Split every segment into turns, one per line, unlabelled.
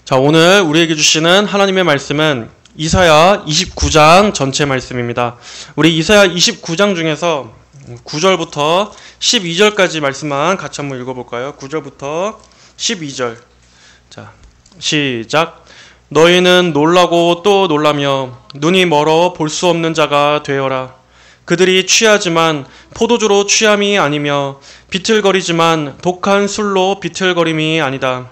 자, 오늘 우리에게 주시는 하나님의 말씀은 이사야 29장 전체 말씀입니다. 우리 이사야 29장 중에서 9절부터 12절까지 말씀만 같이 한번 읽어볼까요? 9절부터 12절. 자, 시작. 너희는 놀라고 또 놀라며 눈이 멀어 볼 수 없는 자가 되어라. 그들이 취하지만 포도주로 취함이 아니며 비틀거리지만 독한 술로 비틀거림이 아니다.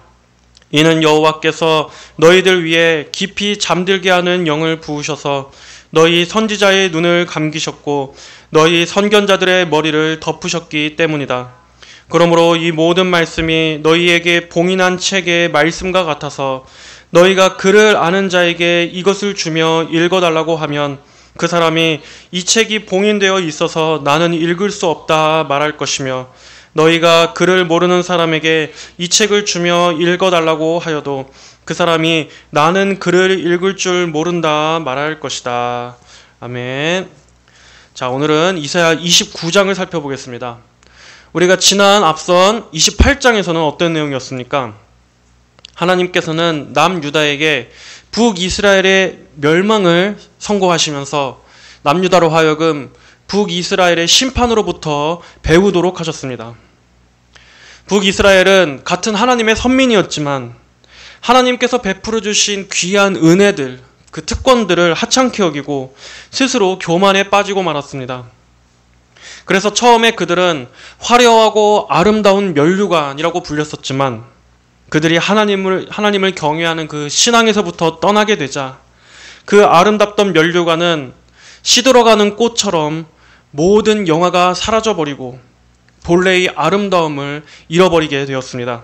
이는 여호와께서 너희들 위에 깊이 잠들게 하는 영을 부으셔서 너희 선지자의 눈을 감기셨고 너희 선견자들의 머리를 덮으셨기 때문이다. 그러므로 이 모든 말씀이 너희에게 봉인한 책의 말씀과 같아서 너희가 그를 아는 자에게 이것을 주며 읽어달라고 하면 그 사람이 이 책이 봉인되어 있어서 나는 읽을 수 없다 말할 것이며 너희가 그를 모르는 사람에게 이 책을 주며 읽어달라고 하여도 그 사람이 나는 그를 읽을 줄 모른다 말할 것이다. 아멘. 자, 오늘은 이사야 29장을 살펴보겠습니다. 우리가 지난 앞선 28장에서는 어떤 내용이었습니까? 하나님께서는 남유다에게 북이스라엘의 멸망을 선고하시면서 남유다로 하여금 북이스라엘의 심판으로부터 배우도록 하셨습니다. 북이스라엘은 같은 하나님의 선민이었지만 하나님께서 베풀어 주신 귀한 은혜들, 그 특권들을 하찮게 여기고 스스로 교만에 빠지고 말았습니다. 그래서 처음에 그들은 화려하고 아름다운 면류관이라고 불렸었지만 그들이 하나님을 경외하는 그 신앙에서부터 떠나게 되자 그 아름답던 면류관은 시들어가는 꽃처럼 모든 영화가 사라져버리고 본래의 아름다움을 잃어버리게 되었습니다.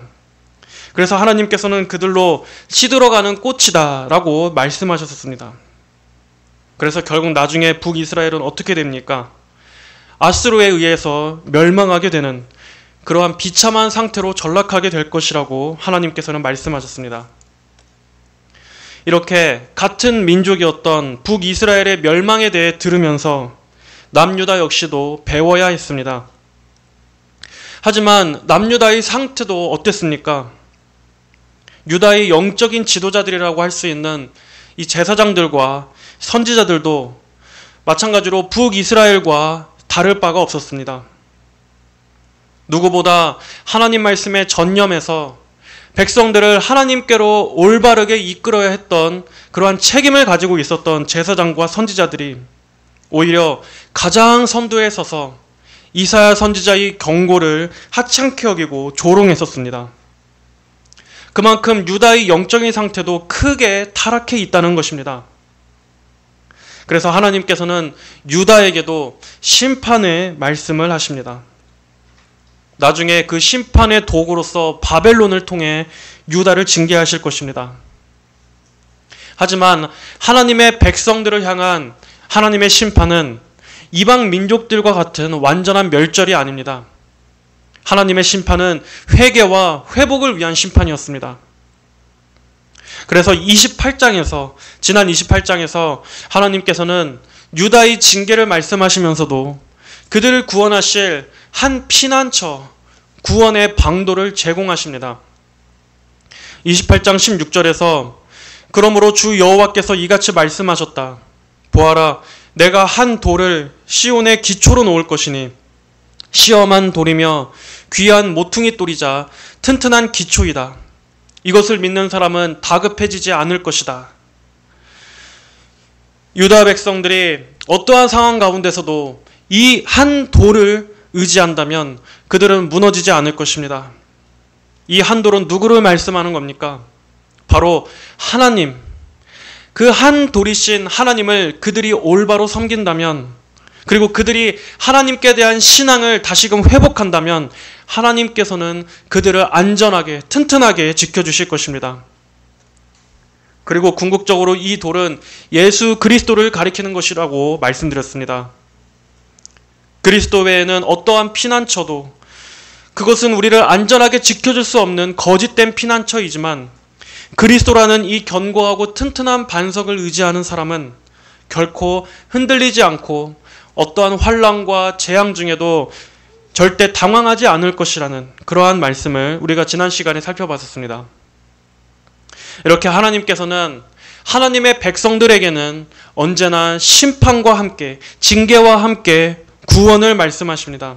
그래서 하나님께서는 그들로 시들어가는 꽃이다 라고 말씀하셨습니다. 그래서 결국 나중에 북이스라엘은 어떻게 됩니까? 아수르에 의해서 멸망하게 되는 그러한 비참한 상태로 전락하게 될 것이라고 하나님께서는 말씀하셨습니다. 이렇게 같은 민족이었던 북이스라엘의 멸망에 대해 들으면서 남유다 역시도 배워야 했습니다. 하지만 남유다의 상태도 어땠습니까? 유다의 영적인 지도자들이라고 할 수 있는 이 제사장들과 선지자들도 마찬가지로 북이스라엘과 다를 바가 없었습니다. 누구보다 하나님 말씀에 전념해서 백성들을 하나님께로 올바르게 이끌어야 했던 그러한 책임을 가지고 있었던 제사장과 선지자들이 오히려 가장 선두에 서서 이사야 선지자의 경고를 하찮게 여기고 조롱했었습니다. 그만큼 유다의 영적인 상태도 크게 타락해 있다는 것입니다. 그래서 하나님께서는 유다에게도 심판의 말씀을 하십니다. 나중에 그 심판의 도구로서 바벨론을 통해 유다를 징계하실 것입니다. 하지만 하나님의 백성들을 향한 하나님의 심판은 이방 민족들과 같은 완전한 멸절이 아닙니다. 하나님의 심판은 회개와 회복을 위한 심판이었습니다. 그래서 지난 28장에서 하나님께서는 유다의 징계를 말씀하시면서도 그들을 구원하실 한 피난처, 구원의 방도를 제공하십니다. 28장 16절에서 그러므로 주 여호와께서 이같이 말씀하셨다. 보아라, 내가 한 돌을 시온의 기초로 놓을 것이니 시험한 돌이며 귀한 모퉁이 돌이자 튼튼한 기초이다. 이것을 믿는 사람은 다급해지지 않을 것이다. 유다 백성들이 어떠한 상황 가운데서도 이 한 돌을 의지한다면 그들은 무너지지 않을 것입니다. 이 한 돌은 누구를 말씀하는 겁니까? 바로 하나님, 그 한 돌이신 하나님을 그들이 올바로 섬긴다면, 그리고 그들이 하나님께 대한 신앙을 다시금 회복한다면 하나님께서는 그들을 안전하게 튼튼하게 지켜주실 것입니다. 그리고 궁극적으로 이 돌은 예수 그리스도를 가리키는 것이라고 말씀드렸습니다. 그리스도 외에는 어떠한 피난처도, 그것은 우리를 안전하게 지켜줄 수 없는 거짓된 피난처이지만 그리스도라는 이 견고하고 튼튼한 반석을 의지하는 사람은 결코 흔들리지 않고 어떠한 환난과 재앙 중에도 절대 당황하지 않을 것이라는 그러한 말씀을 우리가 지난 시간에 살펴봤었습니다. 이렇게 하나님께서는 하나님의 백성들에게는 언제나 심판과 함께, 징계와 함께 구원을 말씀하십니다.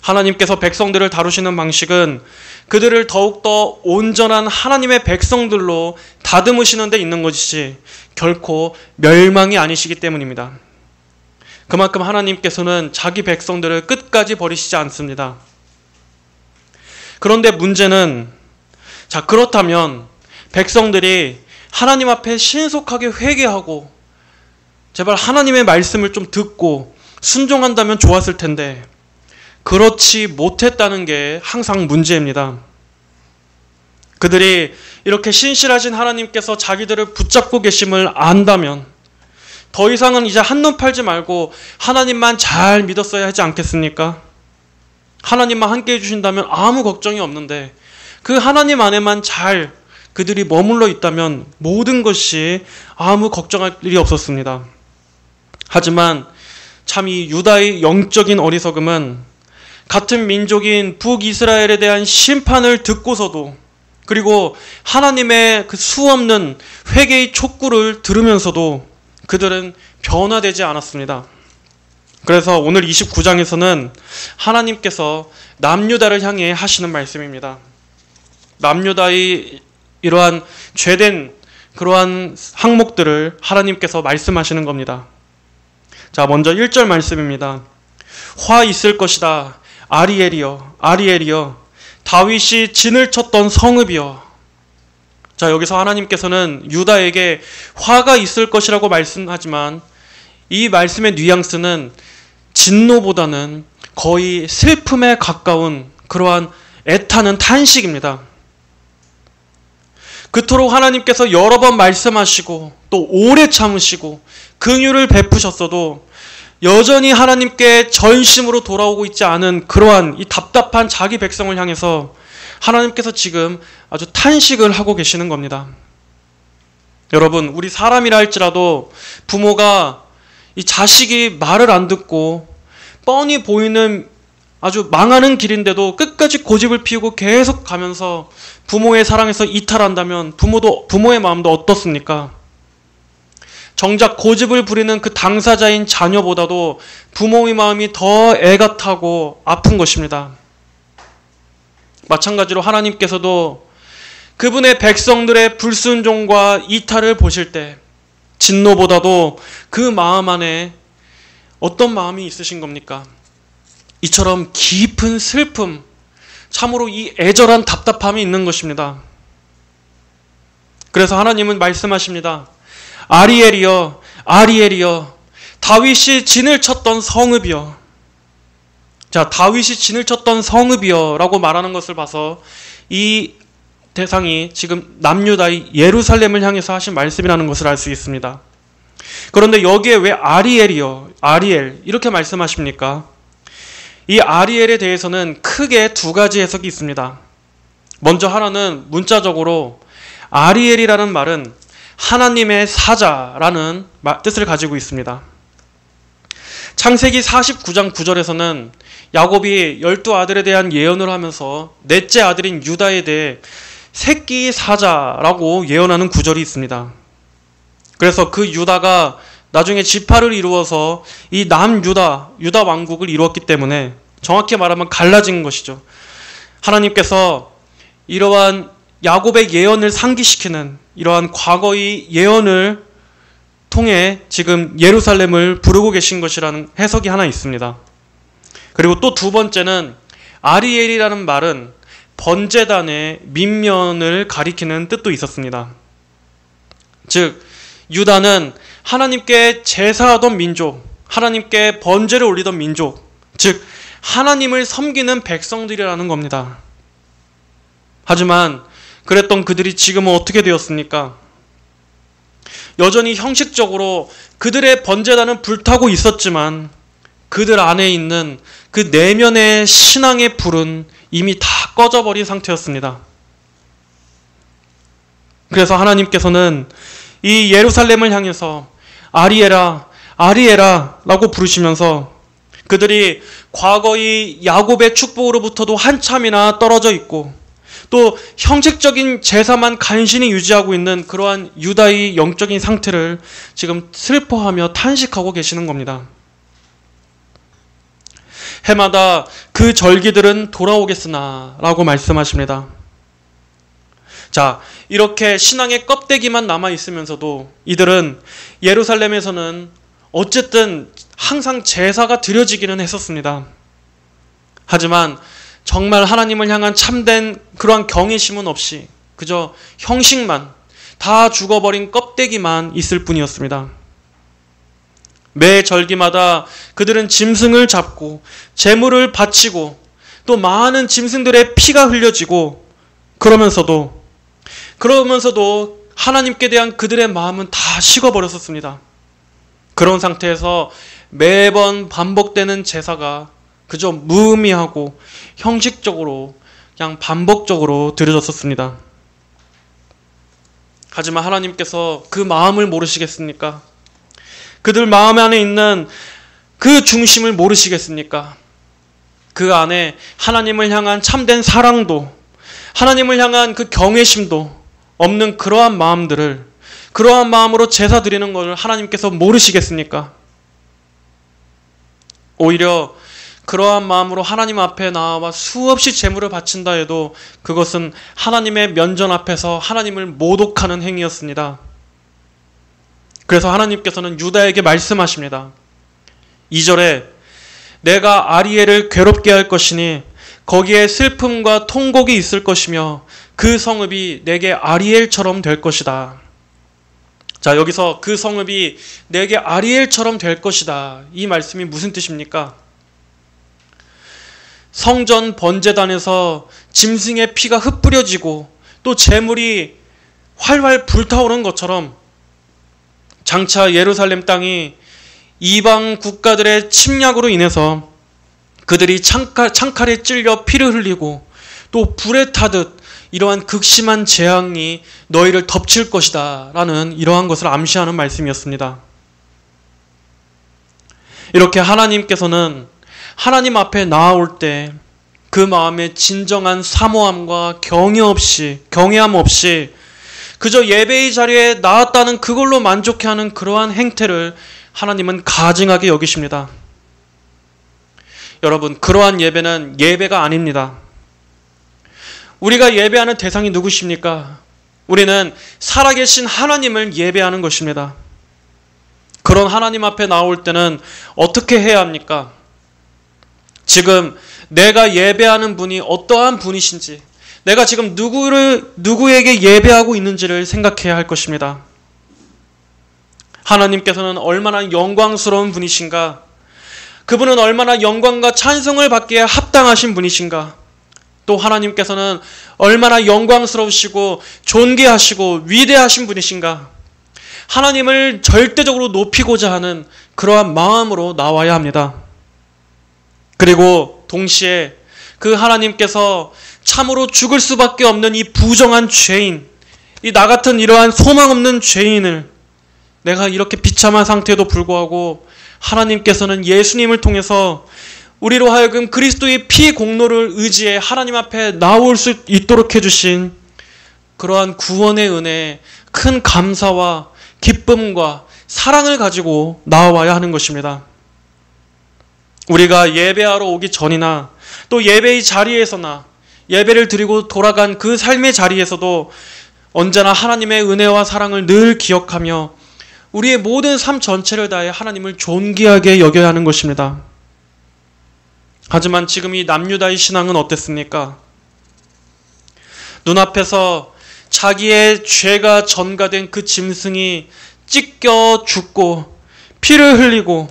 하나님께서 백성들을 다루시는 방식은 그들을 더욱더 온전한 하나님의 백성들로 다듬으시는 데 있는 것이지 결코 멸망이 아니시기 때문입니다. 그만큼 하나님께서는 자기 백성들을 끝까지 버리시지 않습니다. 그런데 문제는, 그렇다면 백성들이 하나님 앞에 신속하게 회개하고 제발 하나님의 말씀을 좀 듣고 순종한다면 좋았을 텐데 그렇지 못했다는 게 항상 문제입니다. 그들이 이렇게 신실하신 하나님께서 자기들을 붙잡고 계심을 안다면 더 이상은 이제 한눈 팔지 말고 하나님만 잘 믿었어야 하지 않겠습니까? 하나님만 함께 해주신다면 아무 걱정이 없는데 그 하나님 안에만 잘 그들이 머물러 있다면 모든 것이 아무 걱정할 일이 없었습니다. 하지만 참 이 유다의 영적인 어리석음은 같은 민족인 북이스라엘에 대한 심판을 듣고서도, 그리고 하나님의 그 수없는 회개의 촉구를 들으면서도 그들은 변화되지 않았습니다. 그래서 오늘 29장에서는 하나님께서 남유다를 향해 하시는 말씀입니다. 남유다의 이러한 죄된 그러한 항목들을 하나님께서 말씀하시는 겁니다. 먼저 1절 말씀입니다. 화 있을 것이다. 아리엘이여, 아리엘이여, 다윗이 진을 쳤던 성읍이여. 여기서 하나님께서는 유다에게 화가 있을 것이라고 말씀하지만 이 말씀의 뉘앙스는 진노보다는 거의 슬픔에 가까운 그러한 애타는 탄식입니다. 그토록 하나님께서 여러 번 말씀하시고 또 오래 참으시고 긍휼을 베푸셨어도 여전히 하나님께 전심으로 돌아오고 있지 않은 그러한 이 답답한 자기 백성을 향해서 하나님께서 지금 아주 탄식을 하고 계시는 겁니다. 여러분, 우리 사람이라 할지라도 부모가 이 자식이 말을 안 듣고 뻔히 보이는 아주 망하는 길인데도 끝까지 고집을 피우고 계속 가면서 부모의 사랑에서 이탈한다면 부모의 마음도 어떻습니까? 정작 고집을 부리는 그 당사자인 자녀보다도 부모의 마음이 더 애가 타고 아픈 것입니다. 마찬가지로 하나님께서도 그분의 백성들의 불순종과 이탈을 보실 때 진노보다도 그 마음 안에 어떤 마음이 있으신 겁니까? 이처럼 깊은 슬픔, 참으로 이 애절한 답답함이 있는 것입니다. 그래서 하나님은 말씀하십니다. 아리엘이여, 아리엘이여, 다윗이 진을 쳤던 성읍이여. 다윗이 진을 쳤던 성읍이여 라고 말하는 것을 봐서 이 대상이 지금 남유다의 예루살렘을 향해서 하신 말씀이라는 것을 알 수 있습니다. 그런데 여기에 왜 아리엘이여, 아리엘 이렇게 말씀하십니까? 이 아리엘에 대해서는 크게 두 가지 해석이 있습니다. 먼저 하나는 문자적으로 아리엘이라는 말은 하나님의 사자라는 뜻을 가지고 있습니다. 창세기 49장 9절에서는 야곱이 12아들에 대한 예언을 하면서 넷째 아들인 유다에 대해 새끼 사자라고 예언하는 구절이 있습니다. 그래서 그 유다가 나중에 지파를 이루어서 이 남유다, 유다 왕국을 이루었기 때문에 정확히 말하면 갈라진 것이죠. 하나님께서 이러한 야곱의 예언을 상기시키는 이러한 과거의 예언을 통해 지금 예루살렘을 부르고 계신 것이라는 해석이 하나 있습니다. 그리고 또 두 번째는 아리엘이라는 말은 번제단의 민면을 가리키는 뜻도 있었습니다. 즉 유다는 하나님께 제사하던 민족, 하나님께 번제를 올리던 민족, 즉 하나님을 섬기는 백성들이라는 겁니다. 하지만 그랬던 그들이 지금은 어떻게 되었습니까? 여전히 형식적으로 그들의 번제단은 불타고 있었지만 그들 안에 있는 그 내면의 신앙의 불은 이미 다 꺼져버린 상태였습니다. 그래서 하나님께서는 이 예루살렘을 향해서 아리에라, 아리에라 라고 부르시면서 그들이 과거의 야곱의 축복으로부터도 한참이나 떨어져 있고 또 형식적인 제사만 간신히 유지하고 있는 그러한 유다의 영적인 상태를 지금 슬퍼하며 탄식하고 계시는 겁니다. 해마다 그 절기들은 돌아오겠으나 라고 말씀하십니다. 자, 이렇게 신앙의 껍데기만 남아 있으면서도 이들은 예루살렘에서는 어쨌든 항상 제사가 드려지기는 했었습니다. 하지만 정말 하나님을 향한 참된 그러한 경외심은 없이 그저 형식만, 다 죽어버린 껍데기만 있을 뿐이었습니다. 매 절기마다 그들은 짐승을 잡고 제물을 바치고 또 많은 짐승들의 피가 흘려지고 그러면서도 하나님께 대한 그들의 마음은 다 식어버렸었습니다. 그런 상태에서 매번 반복되는 제사가 그저 무의미하고 형식적으로 그냥 반복적으로 드려졌었습니다. 하지만 하나님께서 그 마음을 모르시겠습니까? 그들 마음 안에 있는 그 중심을 모르시겠습니까? 그 안에 하나님을 향한 참된 사랑도, 하나님을 향한 그 경외심도 없는 그러한 마음들을, 그러한 마음으로 제사 드리는 것을 하나님께서 모르시겠습니까? 오히려 그러한 마음으로 하나님 앞에 나와 수없이 제물을 바친다 해도 그것은 하나님의 면전 앞에서 하나님을 모독하는 행위였습니다. 그래서 하나님께서는 유다에게 말씀하십니다. 2절에 내가 아리엘을 괴롭게 할 것이니 거기에 슬픔과 통곡이 있을 것이며 그 성읍이 내게 아리엘처럼 될 것이다. 자, 여기서 그 성읍이 내게 아리엘처럼 될 것이다. 이 말씀이 무슨 뜻입니까? 성전 번제단에서 짐승의 피가 흩뿌려지고 또 제물이 활활 불타오른 것처럼 장차 예루살렘 땅이 이방 국가들의 침략으로 인해서 그들이 창칼에 찔려 피를 흘리고 또 불에 타듯 이러한 극심한 재앙이 너희를 덮칠 것이다 라는 이러한 것을 암시하는 말씀이었습니다. 이렇게 하나님께서는 하나님 앞에 나아올 때 그 마음의 진정한 사모함과 경외함 없이 그저 예배의 자리에 나왔다는 그걸로 만족해하는 그러한 행태를 하나님은 가증하게 여기십니다. 여러분, 그러한 예배는 예배가 아닙니다. 우리가 예배하는 대상이 누구십니까? 우리는 살아계신 하나님을 예배하는 것입니다. 그런 하나님 앞에 나올 때는 어떻게 해야 합니까? 지금 내가 예배하는 분이 어떠한 분이신지, 내가 지금 누구에게 예배하고 있는지를 생각해야 할 것입니다. 하나님께서는 얼마나 영광스러운 분이신가? 그분은 얼마나 영광과 찬송을 받기에 합당하신 분이신가? 또 하나님께서는 얼마나 영광스러우시고 존귀하시고 위대하신 분이신가? 하나님을 절대적으로 높이고자 하는 그러한 마음으로 나와야 합니다. 그리고 동시에 그 하나님께서 참으로 죽을 수밖에 없는 이 부정한 죄인, 이 나 같은 이러한 소망 없는 죄인을 내가 이렇게 비참한 상태에도 불구하고 하나님께서는 예수님을 통해서 우리로 하여금 그리스도의 피 공로를 의지해 하나님 앞에 나올 수 있도록 해주신 그러한 구원의 은혜에 큰 감사와 기쁨과 사랑을 가지고 나와야 하는 것입니다. 우리가 예배하러 오기 전이나 또 예배의 자리에서나 예배를 드리고 돌아간 그 삶의 자리에서도 언제나 하나님의 은혜와 사랑을 늘 기억하며 우리의 모든 삶 전체를 다해 하나님을 존귀하게 여겨야 하는 것입니다. 하지만 지금 이 남유다의 신앙은 어땠습니까? 눈앞에서 자기의 죄가 전가된 그 짐승이 찢겨 죽고 피를 흘리고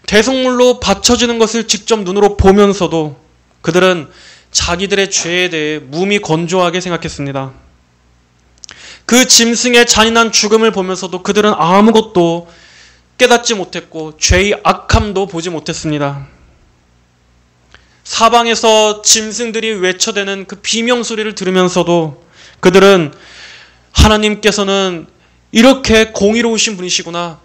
대속물로 바쳐지는 것을 직접 눈으로 보면서도 그들은 자기들의 죄에 대해 무미건조하게 생각했습니다. 그 짐승의 잔인한 죽음을 보면서도 그들은 아무것도 깨닫지 못했고 죄의 악함도 보지 못했습니다. 사방에서 짐승들이 외쳐대는 그 비명소리를 들으면서도 그들은 하나님께서는 이렇게 공의로우신 분이시구나,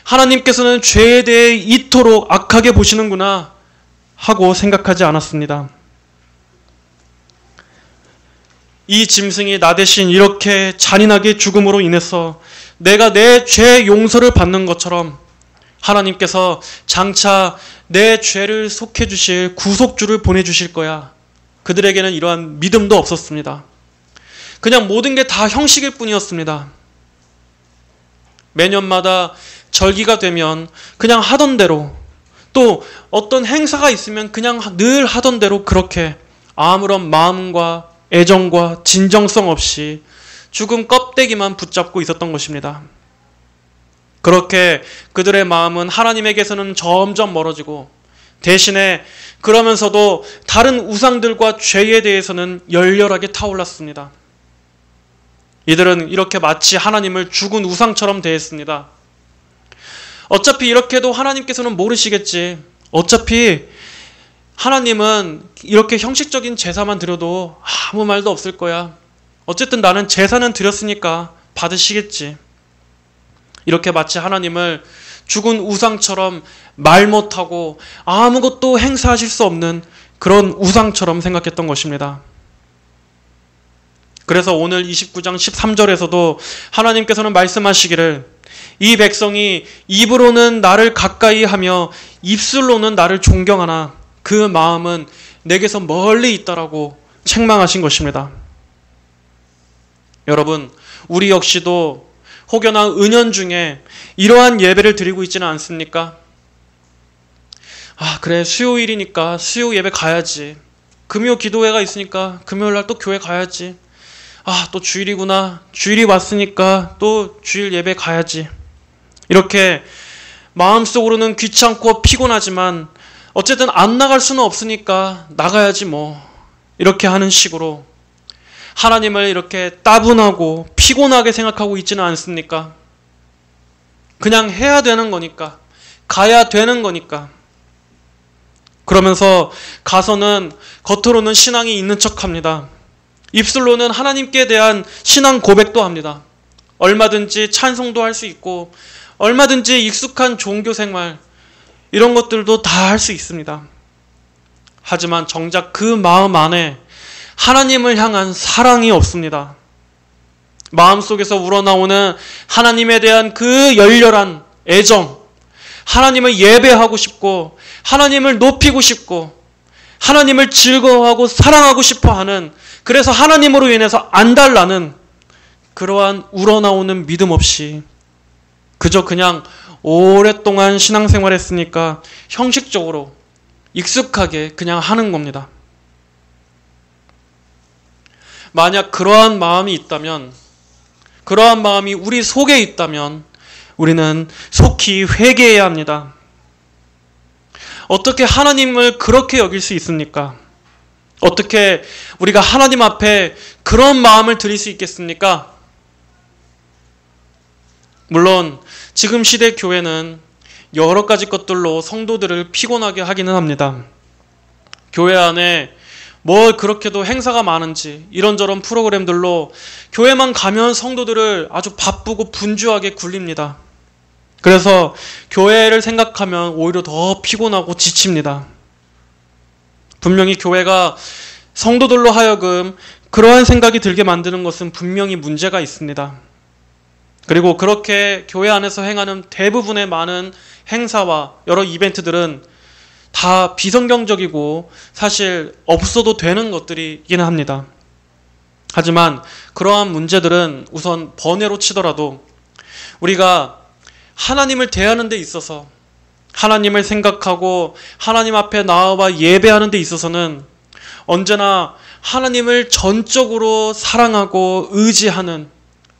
하나님께서는 죄에 대해 이토록 악하게 보시는구나 하고 생각하지 않았습니다. 이 짐승이 나 대신 이렇게 잔인하게 죽음으로 인해서 내가 내 죄 용서를 받는 것처럼 하나님께서 장차 내 죄를 속해 주실 구속주를 보내주실 거야. 그들에게는 이러한 믿음도 없었습니다. 그냥 모든 게 다 형식일 뿐이었습니다. 매년마다 절기가 되면 그냥 하던 대로, 또 어떤 행사가 있으면 그냥 늘 하던 대로 그렇게 아무런 마음과 애정과 진정성 없이 죽은 껍데기만 붙잡고 있었던 것입니다. 그렇게 그들의 마음은 하나님에게서는 점점 멀어지고, 대신에 그러면서도 다른 우상들과 죄에 대해서는 열렬하게 타올랐습니다. 이들은 이렇게 마치 하나님을 죽은 우상처럼 대했습니다. 어차피 이렇게도 하나님께서는 모르시겠지. 어차피 하나님은 이렇게 형식적인 제사만 드려도 아무 말도 없을 거야. 어쨌든 나는 제사는 드렸으니까 받으시겠지. 이렇게 마치 하나님을 죽은 우상처럼 말 못하고 아무것도 행사하실 수 없는 그런 우상처럼 생각했던 것입니다. 그래서 오늘 29장 13절에서도 하나님께서는 말씀하시기를, 이 백성이 입으로는 나를 가까이 하며 입술로는 나를 존경하나 그 마음은 내게서 멀리 있다라고 책망하신 것입니다. 여러분, 우리 역시도 혹여나 은연중에 이러한 예배를 드리고 있지는 않습니까? 그래, 수요일이니까 수요 예배 가야지. 금요 기도회가 있으니까 금요일날 또 교회 가야지. 또 주일이구나. 주일이 왔으니까 또 주일 예배 가야지. 이렇게 마음속으로는 귀찮고 피곤하지만 어쨌든 안 나갈 수는 없으니까 나가야지 뭐. 이렇게 하는 식으로 하나님을 이렇게 따분하고 피곤하게 생각하고 있지는 않습니까? 그냥 해야 되는 거니까, 가야 되는 거니까. 그러면서 가서는 겉으로는 신앙이 있는 척합니다. 입술로는 하나님께 대한 신앙 고백도 합니다. 얼마든지 찬송도 할 수 있고 얼마든지 익숙한 종교 생활, 이런 것들도 다 할 수 있습니다. 하지만 정작 그 마음 안에 하나님을 향한 사랑이 없습니다. 마음속에서 우러나오는 하나님에 대한 그 열렬한 애정, 하나님을 예배하고 싶고 하나님을 높이고 싶고 하나님을 즐거워하고 사랑하고 싶어하는, 그래서 하나님으로 인해서 안달나는 그러한 우러나오는 믿음 없이 그저 그냥 오랫동안 신앙생활 했으니까 형식적으로 익숙하게 그냥 하는 겁니다. 만약 그러한 마음이 있다면, 그러한 마음이 우리 속에 있다면 우리는 속히 회개해야 합니다. 어떻게 하나님을 그렇게 여길 수 있습니까? 어떻게 우리가 하나님 앞에 그런 마음을 드릴 수 있겠습니까? 물론 지금 시대 교회는 여러 가지 것들로 성도들을 피곤하게 하기는 합니다. 교회 안에 뭘 그렇게도 행사가 많은지 이런저런 프로그램들로 교회만 가면 성도들을 아주 바쁘고 분주하게 굴립니다. 그래서 교회를 생각하면 오히려 더 피곤하고 지칩니다. 분명히 교회가 성도들로 하여금 그러한 생각이 들게 만드는 것은 분명히 문제가 있습니다. 그리고 그렇게 교회 안에서 행하는 대부분의 많은 행사와 여러 이벤트들은 다 비성경적이고 사실 없어도 되는 것들이긴 합니다. 하지만 그러한 문제들은 우선 번외로 치더라도 우리가 하나님을 대하는 데 있어서, 하나님을 생각하고 하나님 앞에 나와 예배하는 데 있어서는 언제나 하나님을 전적으로 사랑하고 의지하는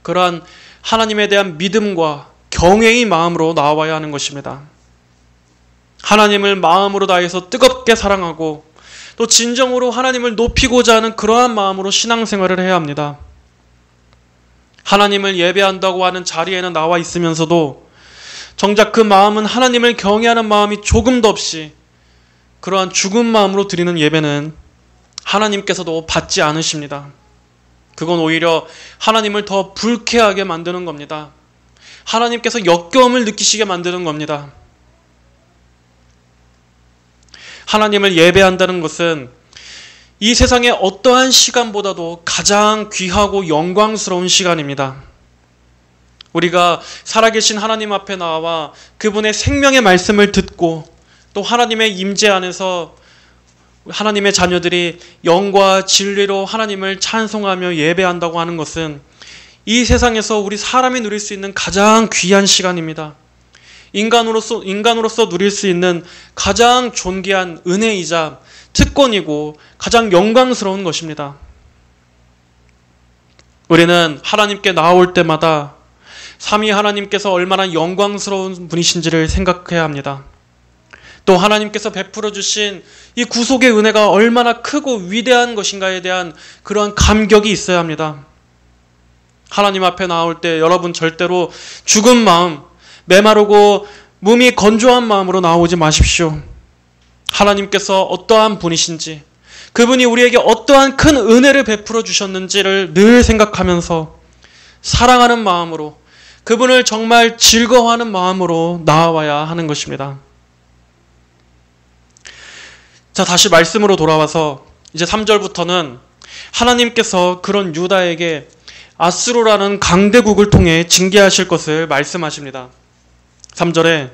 그러한 하나님에 대한 믿음과 경외의 마음으로 나와야 하는 것입니다. 하나님을 마음으로 다해서 뜨겁게 사랑하고 또 진정으로 하나님을 높이고자 하는 그러한 마음으로 신앙생활을 해야 합니다. 하나님을 예배한다고 하는 자리에는 나와 있으면서도 정작 그 마음은 하나님을 경외하는 마음이 조금도 없이 그러한 죽은 마음으로 드리는 예배는 하나님께서도 받지 않으십니다. 그건 오히려 하나님을 더 불쾌하게 만드는 겁니다. 하나님께서 역겨움을 느끼시게 만드는 겁니다. 하나님을 예배한다는 것은 이 세상의 어떠한 시간보다도 가장 귀하고 영광스러운 시간입니다. 우리가 살아계신 하나님 앞에 나와 그분의 생명의 말씀을 듣고 또 하나님의 임재 안에서 하나님의 자녀들이 영과 진리로 하나님을 찬송하며 예배한다고 하는 것은 이 세상에서 우리 사람이 누릴 수 있는 가장 귀한 시간입니다. 인간으로서 누릴 수 있는 가장 존귀한 은혜이자 특권이고 가장 영광스러운 것입니다. 우리는 하나님께 나올 때마다 삼위 하나님께서 얼마나 영광스러운 분이신지를 생각해야 합니다. 또 하나님께서 베풀어 주신 이 구속의 은혜가 얼마나 크고 위대한 것인가에 대한 그러한 감격이 있어야 합니다. 하나님 앞에 나올 때 여러분 절대로 죽은 마음, 메마르고 몸이 건조한 마음으로 나오지 마십시오. 하나님께서 어떠한 분이신지, 그분이 우리에게 어떠한 큰 은혜를 베풀어 주셨는지를 늘 생각하면서 사랑하는 마음으로, 그분을 정말 즐거워하는 마음으로 나아와야 하는 것입니다. 자, 다시 말씀으로 돌아와서 이제 3절부터는 하나님께서 그런 유다에게 아수르라는 강대국을 통해 징계하실 것을 말씀하십니다. 3절에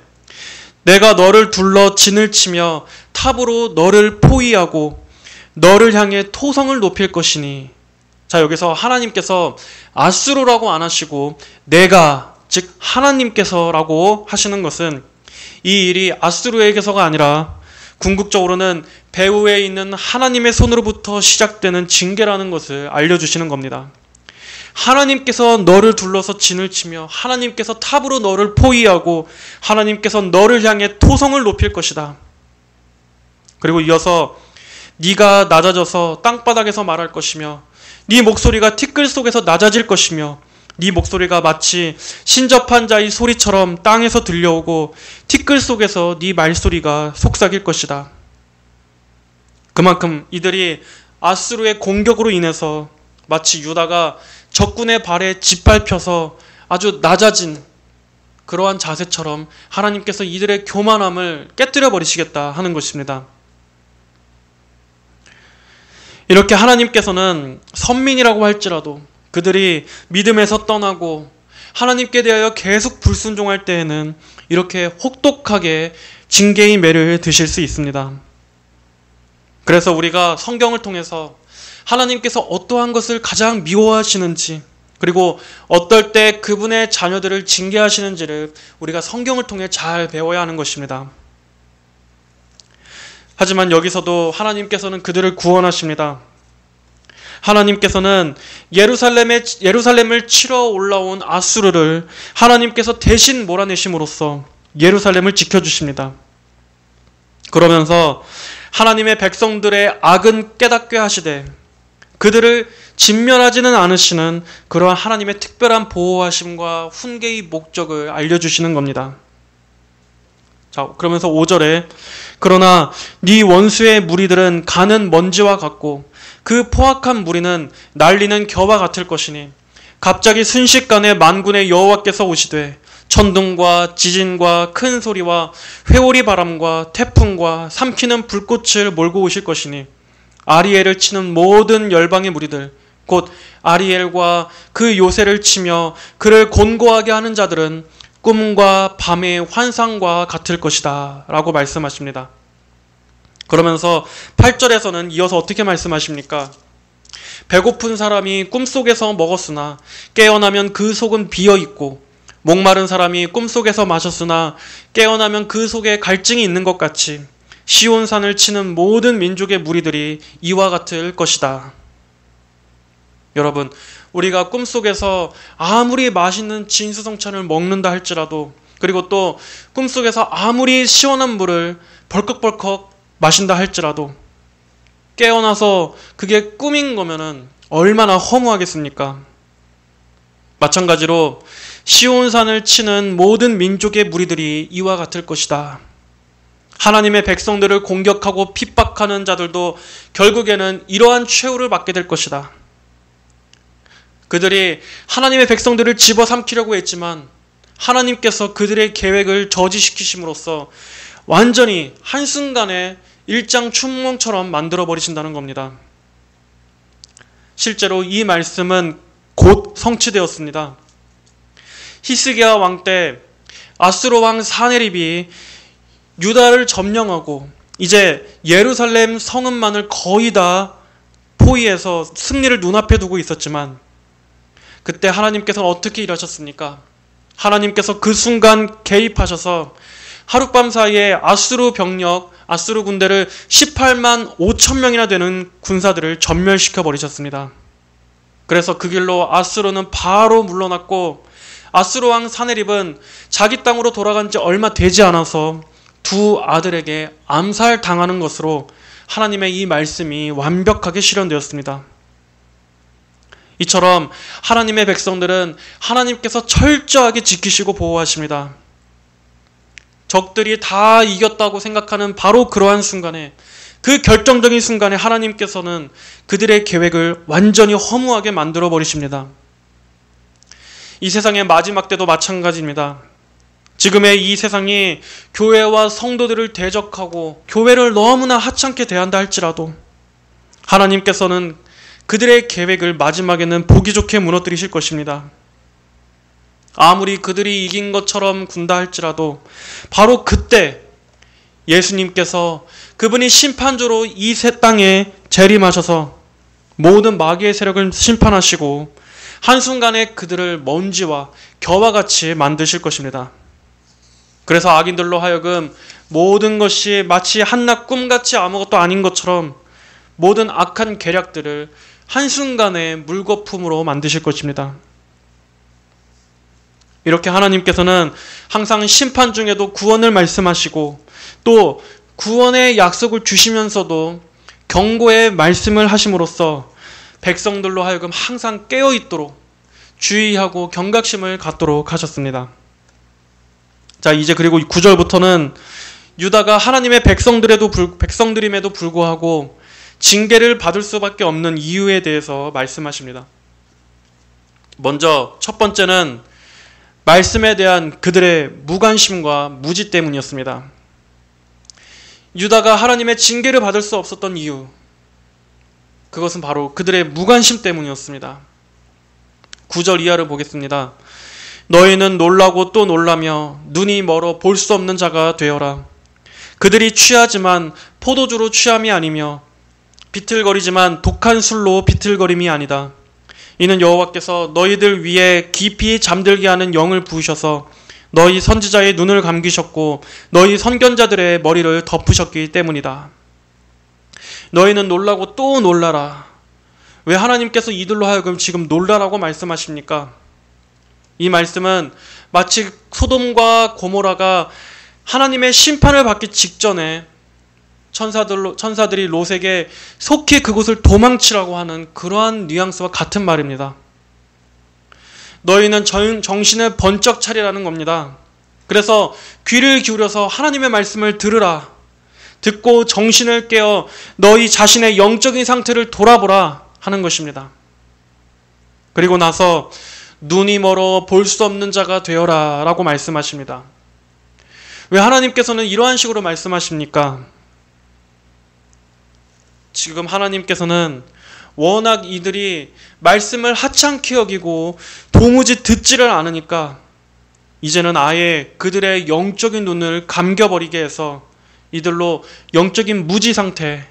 내가 너를 둘러 진을 치며 탑으로 너를 포위하고 너를 향해 토성을 높일 것이니. 자, 여기서 하나님께서 아수르라고 안 하시고 내가, 즉 하나님께서라고 하시는 것은 이 일이 아수르에게서가 아니라 궁극적으로는 배후에 있는 하나님의 손으로부터 시작되는 징계라는 것을 알려주시는 겁니다. 하나님께서 너를 둘러서 진을 치며 하나님께서 탑으로 너를 포위하고 하나님께서 너를 향해 토성을 높일 것이다. 그리고 이어서 네가 낮아져서 땅바닥에서 말할 것이며 네 목소리가 티끌 속에서 낮아질 것이며 네 목소리가 마치 신접한 자의 소리처럼 땅에서 들려오고 티끌 속에서 네 말소리가 속삭일 것이다. 그만큼 이들이 아수르의 공격으로 인해서 마치 유다가 적군의 발에 짓밟혀서 아주 낮아진 그러한 자세처럼 하나님께서 이들의 교만함을 깨뜨려 버리시겠다 하는 것입니다. 이렇게 하나님께서는 선민이라고 할지라도 그들이 믿음에서 떠나고 하나님께 대하여 계속 불순종할 때에는 이렇게 혹독하게 징계의 매를 드실 수 있습니다. 그래서 우리가 성경을 통해서 하나님께서 어떠한 것을 가장 미워하시는지, 그리고 어떨 때 그분의 자녀들을 징계하시는지를 우리가 성경을 통해 잘 배워야 하는 것입니다. 하지만 여기서도 하나님께서는 그들을 구원하십니다. 하나님께서는 예루살렘을 치러 올라온 아수르를 하나님께서 대신 몰아내심으로써 예루살렘을 지켜주십니다. 그러면서 하나님의 백성들의 악은 깨닫게 하시되 그들을 진멸하지는 않으시는 그러한 하나님의 특별한 보호하심과 훈계의 목적을 알려주시는 겁니다. 자, 그러면서 5절에 그러나 네 원수의 무리들은 가는 먼지와 같고 그 포악한 무리는 날리는 겨와 같을 것이니 갑자기 순식간에 만군의 여호와께서 오시되 천둥과 지진과 큰 소리와 회오리 바람과 태풍과 삼키는 불꽃을 몰고 오실 것이니 아리엘을 치는 모든 열방의 무리들 곧 아리엘과 그 요새를 치며 그를 곤고하게 하는 자들은 꿈과 밤의 환상과 같을 것이다 라고 말씀하십니다. 그러면서 8절에서는 이어서 어떻게 말씀하십니까? 배고픈 사람이 꿈속에서 먹었으나 깨어나면 그 속은 비어있고 목마른 사람이 꿈속에서 마셨으나 깨어나면 그 속에 갈증이 있는 것 같이 시온산을 치는 모든 민족의 무리들이 이와 같을 것이다. 여러분, 우리가 꿈속에서 아무리 맛있는 진수성찬을 먹는다 할지라도, 그리고 또 꿈속에서 아무리 시원한 물을 벌컥벌컥 마신다 할지라도 깨어나서 그게 꿈인 거면은 얼마나 허무하겠습니까? 마찬가지로 시온산을 치는 모든 민족의 무리들이 이와 같을 것이다. 하나님의 백성들을 공격하고 핍박하는 자들도 결국에는 이러한 최후를 받게 될 것이다. 그들이 하나님의 백성들을 집어삼키려고 했지만 하나님께서 그들의 계획을 저지시키심으로써 완전히 한순간에 일장춘몽처럼 만들어 버리신다는 겁니다. 실제로 이 말씀은 곧 성취되었습니다. 히스기야 왕 때 아수르 왕 사네립이 유다를 점령하고 이제 예루살렘 성읍만을 거의 다 포위해서 승리를 눈앞에 두고 있었지만, 그때 하나님께서는 어떻게 일하셨습니까? 하나님께서 그 순간 개입하셔서 하룻밤 사이에 아수르 병력, 아수르 군대를 18만 5천 명이나 되는 군사들을 전멸시켜 버리셨습니다. 그래서 그 길로 아수르는 바로 물러났고, 아수르 왕 사네립은 자기 땅으로 돌아간 지 얼마 되지 않아서 두 아들에게 암살당하는 것으로 하나님의 이 말씀이 완벽하게 실현되었습니다. 이처럼 하나님의 백성들은 하나님께서 철저하게 지키시고 보호하십니다. 적들이 다 이겼다고 생각하는 바로 그러한 순간에, 그 결정적인 순간에 하나님께서는 그들의 계획을 완전히 허무하게 만들어 버리십니다. 이 세상의 마지막 때도 마찬가지입니다. 지금의 이 세상이 교회와 성도들을 대적하고 교회를 너무나 하찮게 대한다 할지라도 하나님께서는 그들의 계획을 마지막에는 보기 좋게 무너뜨리실 것입니다. 아무리 그들이 이긴 것처럼 군다 할지라도 바로 그때 예수님께서 그분이 심판조로 이 새 땅에 재림하셔서 모든 마귀의 세력을 심판하시고 한순간에 그들을 먼지와 겨와 같이 만드실 것입니다. 그래서 악인들로 하여금 모든 것이 마치 한낱 꿈같이 아무것도 아닌 것처럼 모든 악한 계략들을 한순간에 물거품으로 만드실 것입니다. 이렇게 하나님께서는 항상 심판 중에도 구원을 말씀하시고 또 구원의 약속을 주시면서도 경고의 말씀을 하심으로써 백성들로 하여금 항상 깨어있도록 주의하고 경각심을 갖도록 하셨습니다. 자, 이제 그리고 9절부터는 유다가 하나님의 백성들임에도 불구하고 징계를 받을 수밖에 없는 이유에 대해서 말씀하십니다. 먼저 첫 번째는 말씀에 대한 그들의 무관심과 무지 때문이었습니다. 유다가 하나님의 징계를 받을 수 없었던 이유, 그것은 바로 그들의 무관심 때문이었습니다. 9절 이하를 보겠습니다. 너희는 놀라고 또 놀라며 눈이 멀어 볼 수 없는 자가 되어라. 그들이 취하지만 포도주로 취함이 아니며 비틀거리지만 독한 술로 비틀거림이 아니다. 이는 여호와께서 너희들 위에 깊이 잠들게 하는 영을 부으셔서 너희 선지자의 눈을 감기셨고 너희 선견자들의 머리를 덮으셨기 때문이다. 너희는 놀라고 또 놀라라. 왜 하나님께서 이들로 하여금 지금 놀라라고 말씀하십니까? 이 말씀은 마치 소돔과 고모라가 하나님의 심판을 받기 직전에 천사들이 롯에게 속히 그곳을 도망치라고 하는 그러한 뉘앙스와 같은 말입니다. 너희는 정신을 번쩍 차리라는 겁니다. 그래서 귀를 기울여서 하나님의 말씀을 들으라. 듣고 정신을 깨어 너희 자신의 영적인 상태를 돌아보라 하는 것입니다. 그리고 나서 눈이 멀어 볼 수 없는 자가 되어라 라고 말씀하십니다. 왜 하나님께서는 이러한 식으로 말씀하십니까? 지금 하나님께서는 워낙 이들이 말씀을 하찮게 여기고 도무지 듣지를 않으니까 이제는 아예 그들의 영적인 눈을 감겨버리게 해서 이들로 영적인 무지 상태,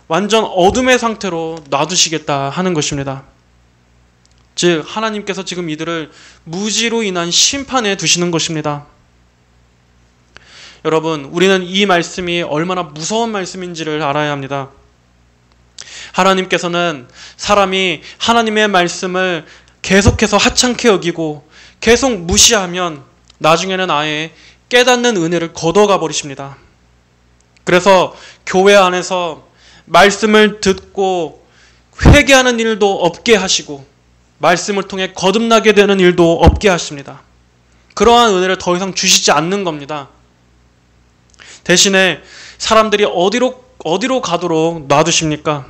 완전 어둠의 상태로 놔두시겠다 하는 것입니다. 즉 하나님께서 지금 이들을 무지로 인한 심판에 두시는 것입니다. 여러분, 우리는 이 말씀이 얼마나 무서운 말씀인지를 알아야 합니다. 하나님께서는 사람이 하나님의 말씀을 계속해서 하찮게 여기고 계속 무시하면 나중에는 아예 깨닫는 은혜를 거둬가 버리십니다. 그래서 교회 안에서 말씀을 듣고 회개하는 일도 없게 하시고 말씀을 통해 거듭나게 되는 일도 없게 하십니다. 그러한 은혜를 더 이상 주시지 않는 겁니다. 대신에 사람들이 어디로 가도록 놔두십니까?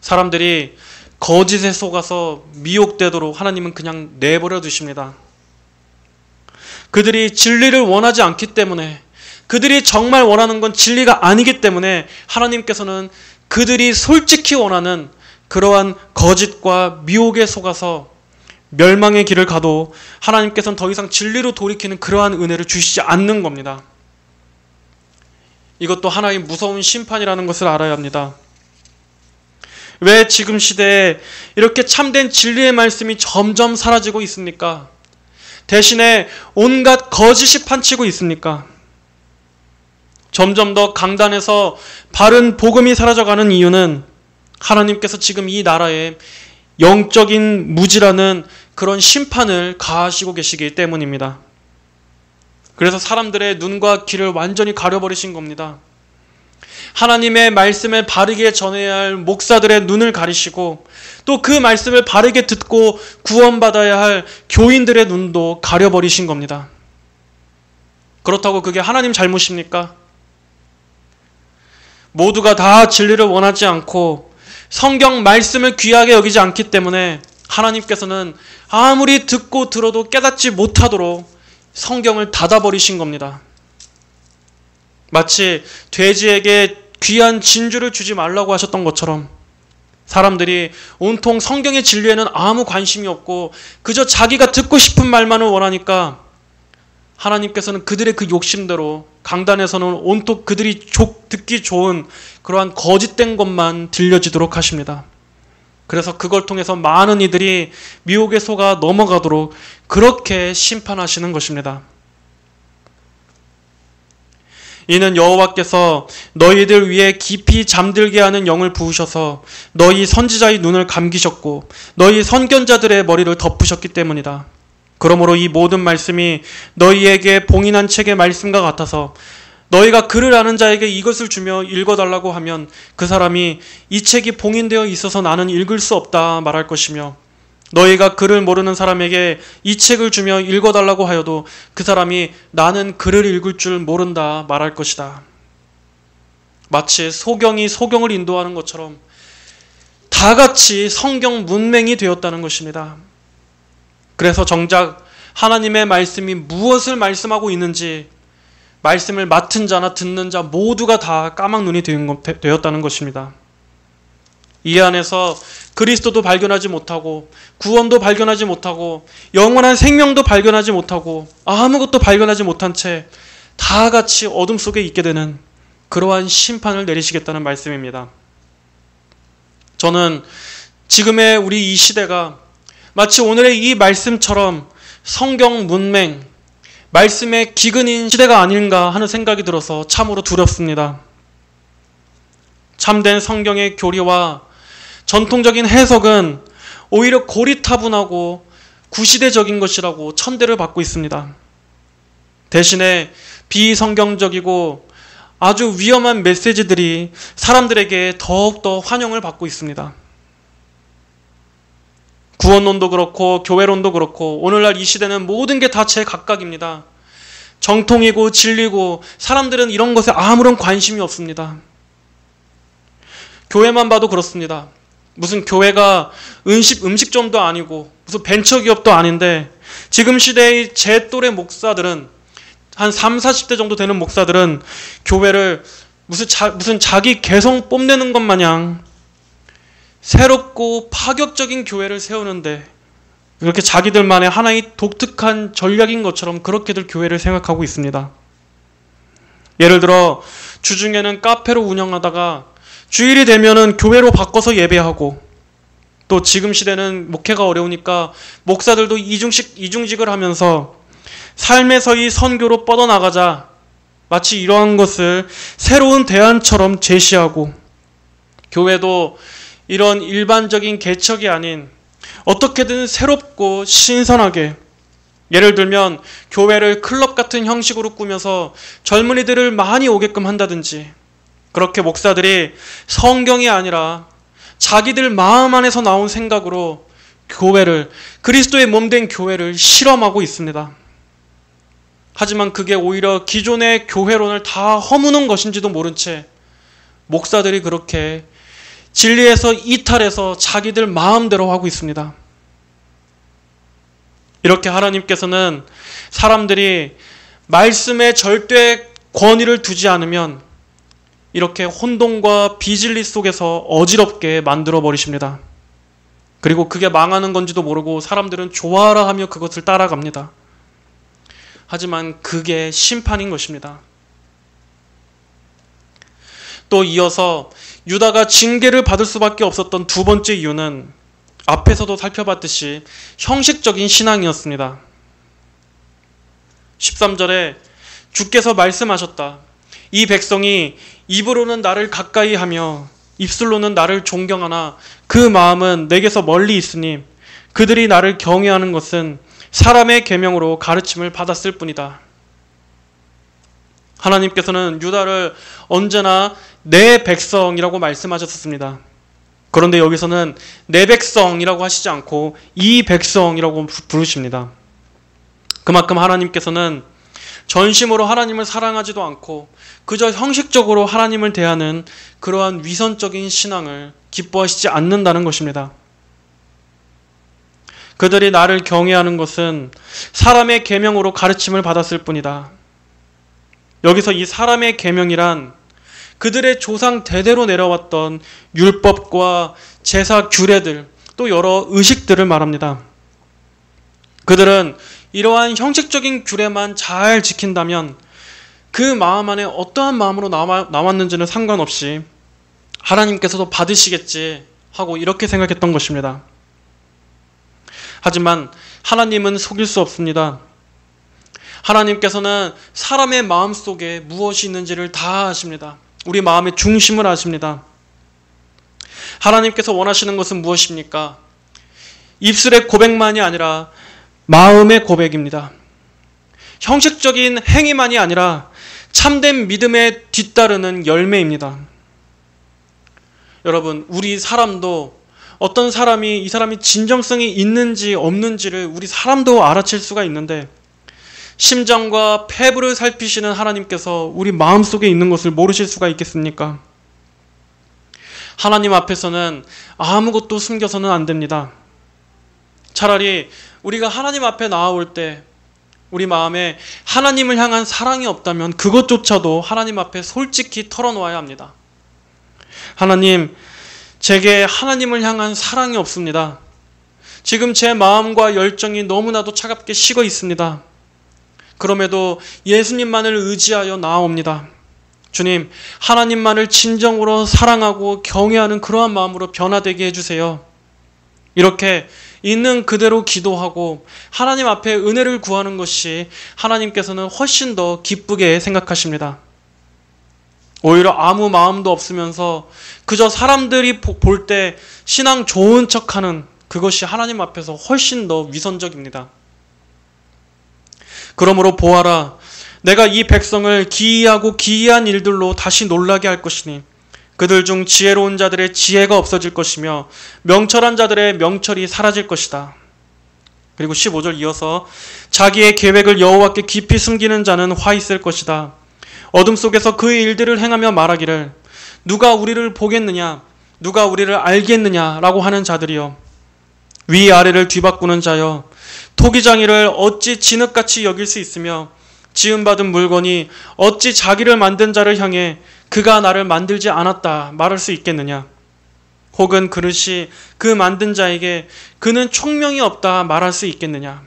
사람들이 거짓에 속아서 미혹되도록 하나님은 그냥 내버려 두십니다. 그들이 진리를 원하지 않기 때문에, 그들이 정말 원하는 건 진리가 아니기 때문에 하나님께서는 그들이 솔직히 원하는 그러한 거짓과 미혹에 속아서 멸망의 길을 가도 하나님께서는 더 이상 진리로 돌이키는 그러한 은혜를 주시지 않는 겁니다. 이것도 하나의 무서운 심판이라는 것을 알아야 합니다. 왜 지금 시대에 이렇게 참된 진리의 말씀이 점점 사라지고 있습니까? 대신에 온갖 거짓이 판치고 있습니까? 점점 더 강단에서 바른 복음이 사라져가는 이유는 하나님께서 지금 이 나라에 영적인 무지라는 그런 심판을 가하시고 계시기 때문입니다. 그래서 사람들의 눈과 귀를 완전히 가려버리신 겁니다. 하나님의 말씀을 바르게 전해야 할 목사들의 눈을 가리시고 또 그 말씀을 바르게 듣고 구원받아야 할 교인들의 눈도 가려버리신 겁니다. 그렇다고 그게 하나님 잘못입니까? 모두가 다 진리를 원하지 않고 성경 말씀을 귀하게 여기지 않기 때문에 하나님께서는 아무리 듣고 들어도 깨닫지 못하도록 성경을 닫아버리신 겁니다. 마치 돼지에게 귀한 진주를 주지 말라고 하셨던 것처럼 사람들이 온통 성경의 진리에는 아무 관심이 없고 그저 자기가 듣고 싶은 말만을 원하니까 하나님께서는 그들의 그 욕심대로 강단에서는 온통 그들이 듣기 좋은 그러한 거짓된 것만 들려지도록 하십니다. 그래서 그걸 통해서 많은 이들이 미혹의 속아 넘어가도록 그렇게 심판하시는 것입니다. 이는 여호와께서 너희들 위에 깊이 잠들게 하는 영을 부으셔서 너희 선지자의 눈을 감기셨고 너희 선견자들의 머리를 덮으셨기 때문이다. 그러므로 이 모든 말씀이 너희에게 봉인한 책의 말씀과 같아서 너희가 글을 아는 자에게 이것을 주며 읽어달라고 하면 그 사람이 이 책이 봉인되어 있어서 나는 읽을 수 없다 말할 것이며 너희가 글을 모르는 사람에게 이 책을 주며 읽어달라고 하여도 그 사람이 나는 글을 읽을 줄 모른다 말할 것이다. 마치 소경이 소경을 인도하는 것처럼 다 같이 성경 문맹이 되었다는 것입니다. 그래서 정작 하나님의 말씀이 무엇을 말씀하고 있는지 말씀을 맡은 자나 듣는 자 모두가 다 까막눈이 되었다는 것입니다. 이 안에서 그리스도도 발견하지 못하고 구원도 발견하지 못하고 영원한 생명도 발견하지 못하고 아무것도 발견하지 못한 채 다 같이 어둠 속에 있게 되는 그러한 심판을 내리시겠다는 말씀입니다. 저는 지금의 우리 이 시대가 마치 오늘의 이 말씀처럼 성경 문맹, 말씀의 기근인 시대가 아닌가 하는 생각이 들어서 참으로 두렵습니다. 참된 성경의 교리와 전통적인 해석은 오히려 고리타분하고 구시대적인 것이라고 천대를 받고 있습니다. 대신에 비성경적이고 아주 위험한 메시지들이 사람들에게 더욱더 환영을 받고 있습니다. 구원론도 그렇고 교회론도 그렇고 오늘날 이 시대는 모든 게 다 제각각입니다. 정통이고 진리고 사람들은 이런 것에 아무런 관심이 없습니다. 교회만 봐도 그렇습니다. 무슨 교회가 음식점도 아니고 무슨 벤처기업도 아닌데 지금 시대의 제 또래 목사들은 한 30, 40대 정도 되는 목사들은 교회를 무슨 자기 개성 뽐내는 것 마냥 새롭고 파격적인 교회를 세우는데 그렇게 자기들만의 하나의 독특한 전략인 것처럼 그렇게들 교회를 생각하고 있습니다. 예를 들어 주중에는 카페로 운영하다가 주일이 되면은 교회로 바꿔서 예배하고 또 지금 시대는 목회가 어려우니까 목사들도 이중직을 하면서 삶에서의 선교로 뻗어나가자 마치 이러한 것을 새로운 대안처럼 제시하고 교회도 이런 일반적인 개척이 아닌 어떻게든 새롭고 신선하게 예를 들면 교회를 클럽 같은 형식으로 꾸며서 젊은이들을 많이 오게끔 한다든지 그렇게 목사들이 성경이 아니라 자기들 마음 안에서 나온 생각으로 교회를 그리스도의 몸된 교회를 실험하고 있습니다. 하지만 그게 오히려 기존의 교회론을 다 허무는 것인지도 모른 채 목사들이 그렇게 진리에서 이탈해서 자기들 마음대로 하고 있습니다. 이렇게 하나님께서는 사람들이 말씀에 절대 권위를 두지 않으면 이렇게 혼돈과 비진리 속에서 어지럽게 만들어 버리십니다. 그리고 그게 망하는 건지도 모르고 사람들은 좋아라 하며 그것을 따라갑니다. 하지만 그게 심판인 것입니다. 또 이어서 유다가 징계를 받을 수밖에 없었던 두 번째 이유는 앞에서도 살펴봤듯이 형식적인 신앙이었습니다. 13절에 주께서 말씀하셨다. 이 백성이 입으로는 나를 가까이 하며 입술로는 나를 존경하나 그 마음은 내게서 멀리 있으니 그들이 나를 경외하는 것은 사람의 계명으로 가르침을 받았을 뿐이다. 하나님께서는 유다를 언제나 내 백성이라고 말씀하셨습니다. 그런데 여기서는 내 백성이라고 하시지 않고 이 백성이라고 부르십니다. 그만큼 하나님께서는 전심으로 하나님을 사랑하지도 않고 그저 형식적으로 하나님을 대하는 그러한 위선적인 신앙을 기뻐하시지 않는다는 것입니다. 그들이 나를 경외하는 것은 사람의 계명으로 가르침을 받았을 뿐이다. 여기서 이 사람의 계명이란 그들의 조상 대대로 내려왔던 율법과 제사 규례들 또 여러 의식들을 말합니다. 그들은 이러한 형식적인 규례만 잘 지킨다면 그 마음 안에 어떠한 마음으로 나왔는지는 상관없이 하나님께서도 받으시겠지 하고 이렇게 생각했던 것입니다. 하지만 하나님은 속일 수 없습니다. 하나님께서는 사람의 마음 속에 무엇이 있는지를 다 아십니다. 우리 마음의 중심을 아십니다. 하나님께서 원하시는 것은 무엇입니까? 입술의 고백만이 아니라 마음의 고백입니다. 형식적인 행위만이 아니라 참된 믿음에 뒤따르는 열매입니다. 여러분, 우리 사람도 어떤 사람이 이 사람이 진정성이 있는지 없는지를 우리 사람도 알아챌 수가 있는데 심장과 폐부를 살피시는 하나님께서 우리 마음속에 있는 것을 모르실 수가 있겠습니까? 하나님 앞에서는 아무것도 숨겨서는 안 됩니다. 차라리 우리가 하나님 앞에 나아올 때 우리 마음에 하나님을 향한 사랑이 없다면 그것조차도 하나님 앞에 솔직히 털어놓아야 합니다. 하나님, 제게 하나님을 향한 사랑이 없습니다. 지금 제 마음과 열정이 너무나도 차갑게 식어 있습니다. 그럼에도 예수님만을 의지하여 나아옵니다. 주님, 하나님만을 진정으로 사랑하고 경외하는 그러한 마음으로 변화되게 해주세요. 이렇게 있는 그대로 기도하고 하나님 앞에 은혜를 구하는 것이 하나님께서는 훨씬 더 기쁘게 생각하십니다. 오히려 아무 마음도 없으면서 그저 사람들이 볼 때 신앙 좋은 척하는 그것이 하나님 앞에서 훨씬 더 위선적입니다. 그러므로 보아라, 내가 이 백성을 기이하고 기이한 일들로 다시 놀라게 할 것이니 그들 중 지혜로운 자들의 지혜가 없어질 것이며 명철한 자들의 명철이 사라질 것이다. 그리고 15절 이어서 자기의 계획을 여호와께 깊이 숨기는 자는 화 있을 것이다. 어둠 속에서 그 일들을 행하며 말하기를 누가 우리를 보겠느냐, 누가 우리를 알겠느냐라고 하는 자들이여, 위아래를 뒤바꾸는 자여, 토기장이를 어찌 진흙같이 여길 수 있으며 지음받은 물건이 어찌 자기를 만든 자를 향해 그가 나를 만들지 않았다 말할 수 있겠느냐? 혹은 그릇이 그 만든 자에게 그는 총명이 없다 말할 수 있겠느냐?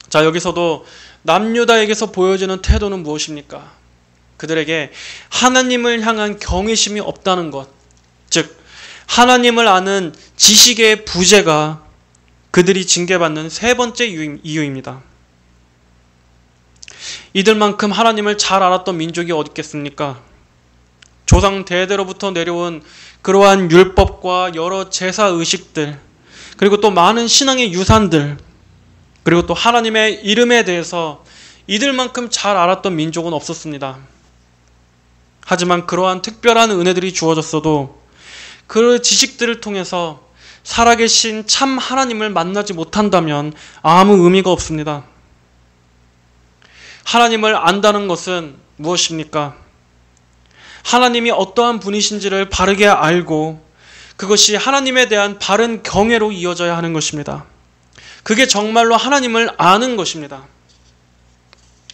자, 여기서도 남유다에게서 보여지는 태도는 무엇입니까? 그들에게 하나님을 향한 경외심이 없다는 것, 즉 하나님을 아는 지식의 부재가 그들이 징계받는 세 번째 이유입니다. 이들만큼 하나님을 잘 알았던 민족이 어디 있겠습니까? 조상 대대로부터 내려온 그러한 율법과 여러 제사 의식들, 그리고 또 많은 신앙의 유산들, 그리고 또 하나님의 이름에 대해서 이들만큼 잘 알았던 민족은 없었습니다. 하지만 그러한 특별한 은혜들이 주어졌어도 그 지식들을 통해서 살아계신 참 하나님을 만나지 못한다면 아무 의미가 없습니다. 하나님을 안다는 것은 무엇입니까? 하나님이 어떠한 분이신지를 바르게 알고 그것이 하나님에 대한 바른 경외로 이어져야 하는 것입니다. 그게 정말로 하나님을 아는 것입니다.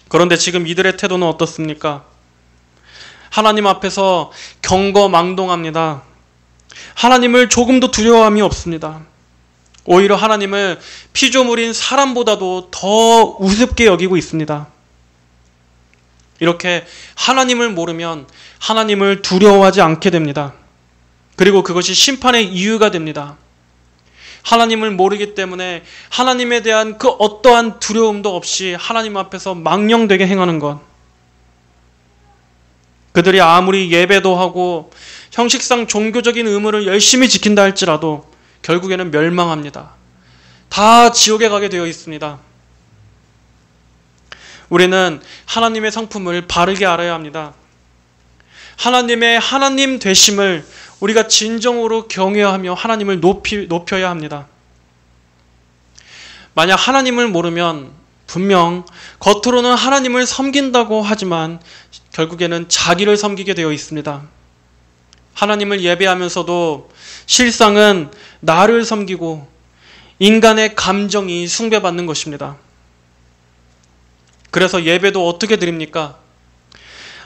그런데 지금 이들의 태도는 어떻습니까? 하나님 앞에서 경거망동합니다. 하나님을 조금도 두려워함이 없습니다. 오히려 하나님을 피조물인 사람보다도 더 우습게 여기고 있습니다. 이렇게 하나님을 모르면 하나님을 두려워하지 않게 됩니다. 그리고 그것이 심판의 이유가 됩니다. 하나님을 모르기 때문에 하나님에 대한 그 어떠한 두려움도 없이 하나님 앞에서 망령되게 행하는 것. 그들이 아무리 예배도 하고 형식상 종교적인 의무를 열심히 지킨다 할지라도 결국에는 멸망합니다. 다 지옥에 가게 되어 있습니다. 우리는 하나님의 성품을 바르게 알아야 합니다. 하나님의 하나님 되심을 우리가 진정으로 경외하며 하나님을 높여야 합니다. 만약 하나님을 모르면 분명 겉으로는 하나님을 섬긴다고 하지만 결국에는 자기를 섬기게 되어 있습니다. 하나님을 예배하면서도 실상은 나를 섬기고 인간의 감정이 숭배받는 것입니다. 그래서 예배도 어떻게 드립니까?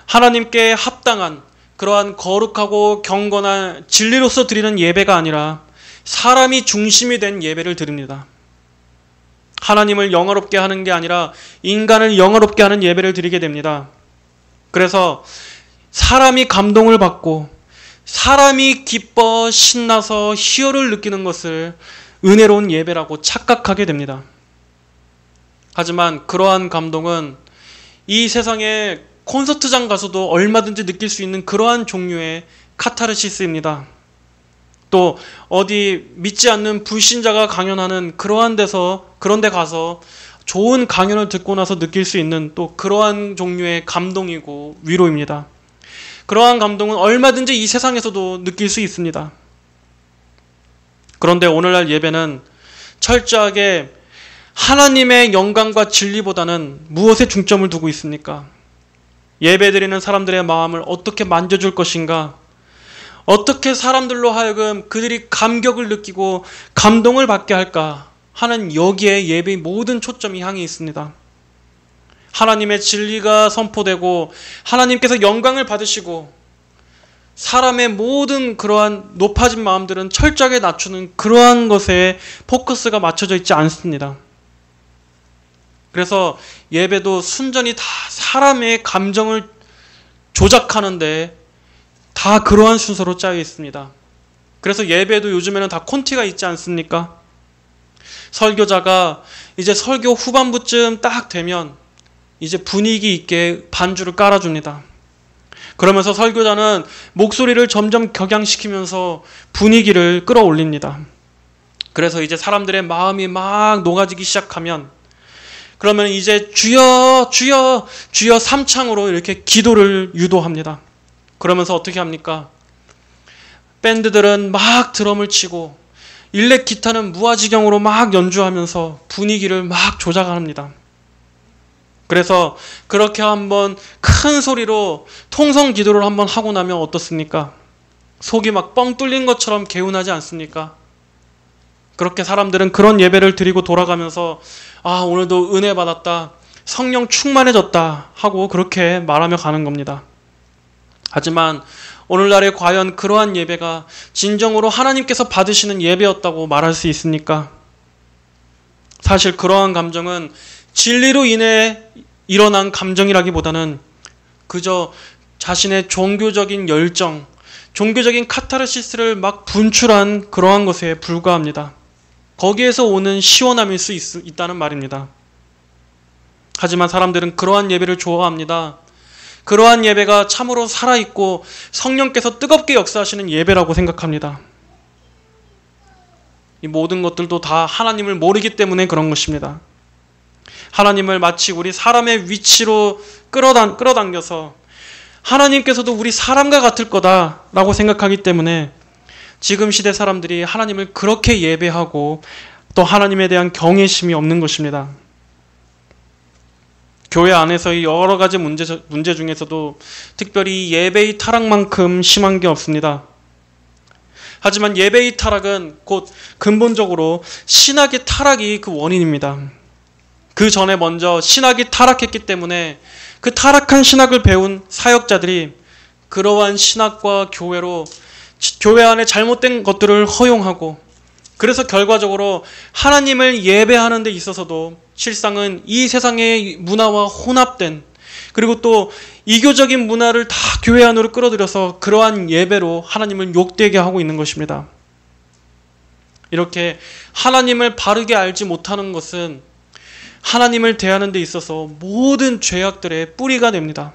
하나님께 합당한 그러한 거룩하고 경건한 진리로서 드리는 예배가 아니라 사람이 중심이 된 예배를 드립니다. 하나님을 영화롭게 하는 게 아니라 인간을 영화롭게 하는 예배를 드리게 됩니다. 그래서 사람이 감동을 받고 사람이 기뻐 신나서 희열을 느끼는 것을 은혜로운 예배라고 착각하게 됩니다. 하지만 그러한 감동은 이 세상에 콘서트장 가서도 얼마든지 느낄 수 있는 그러한 종류의 카타르시스입니다. 또 어디 믿지 않는 불신자가 강연하는 그런 데 가서 좋은 강연을 듣고 나서 느낄 수 있는 또 그러한 종류의 감동이고 위로입니다. 그러한 감동은 얼마든지 이 세상에서도 느낄 수 있습니다. 그런데 오늘날 예배는 철저하게 하나님의 영광과 진리보다는 무엇에 중점을 두고 있습니까? 예배드리는 사람들의 마음을 어떻게 만져줄 것인가? 어떻게 사람들로 하여금 그들이 감격을 느끼고 감동을 받게 할까 하는 여기에 예배의 모든 초점이 향해 있습니다. 하나님의 진리가 선포되고 하나님께서 영광을 받으시고 사람의 모든 그러한 높아진 마음들은 철저하게 낮추는 그러한 것에 포커스가 맞춰져 있지 않습니다. 그래서 예배도 순전히 다 사람의 감정을 조작하는데 다 그러한 순서로 짜여 있습니다. 그래서 예배도 요즘에는 다 콘티가 있지 않습니까? 설교자가 이제 설교 후반부쯤 딱 되면 이제 분위기 있게 반주를 깔아줍니다. 그러면서 설교자는 목소리를 점점 격양시키면서 분위기를 끌어올립니다. 그래서 이제 사람들의 마음이 막 녹아지기 시작하면 그러면 이제 주여 주여 주여 삼창으로 이렇게 기도를 유도합니다. 그러면서 어떻게 합니까? 밴드들은 막 드럼을 치고 일렉 기타는 무아지경으로 막 연주하면서 분위기를 막 조작합니다. 그래서 그렇게 한번 큰 소리로 통성 기도를 한번 하고 나면 어떻습니까? 속이 막 뻥 뚫린 것처럼 개운하지 않습니까? 그렇게 사람들은 그런 예배를 드리고 돌아가면서 아, 오늘도 은혜 받았다, 성령 충만해졌다 하고 그렇게 말하며 가는 겁니다. 하지만 오늘날에 과연 그러한 예배가 진정으로 하나님께서 받으시는 예배였다고 말할 수 있습니까? 사실 그러한 감정은 진리로 인해 일어난 감정이라기보다는 그저 자신의 종교적인 열정, 종교적인 카타르시스를 막 분출한 그러한 것에 불과합니다. 거기에서 오는 시원함일 수 있다는 말입니다. 하지만 사람들은 그러한 예배를 좋아합니다. 그러한 예배가 참으로 살아있고 성령께서 뜨겁게 역사하시는 예배라고 생각합니다. 이 모든 것들도 다 하나님을 모르기 때문에 그런 것입니다. 하나님을 마치 우리 사람의 위치로 끌어당겨서 하나님께서도 우리 사람과 같을 거다라고 생각하기 때문에 지금 시대 사람들이 하나님을 그렇게 예배하고 또 하나님에 대한 경외심이 없는 것입니다. 교회 안에서의 여러 가지 문제 중에서도 특별히 예배의 타락만큼 심한 게 없습니다. 하지만 예배의 타락은 곧 근본적으로 신학의 타락이 그 원인입니다. 그 전에 먼저 신학이 타락했기 때문에 그 타락한 신학을 배운 사역자들이 그러한 신학과 교회로 교회 안에 잘못된 것들을 허용하고, 그래서 결과적으로 하나님을 예배하는 데 있어서도 실상은 이 세상의 문화와 혼합된, 그리고 또 이교적인 문화를 다 교회 안으로 끌어들여서 그러한 예배로 하나님을 욕되게 하고 있는 것입니다. 이렇게 하나님을 바르게 알지 못하는 것은 하나님을 대하는 데 있어서 모든 죄악들의 뿌리가 됩니다.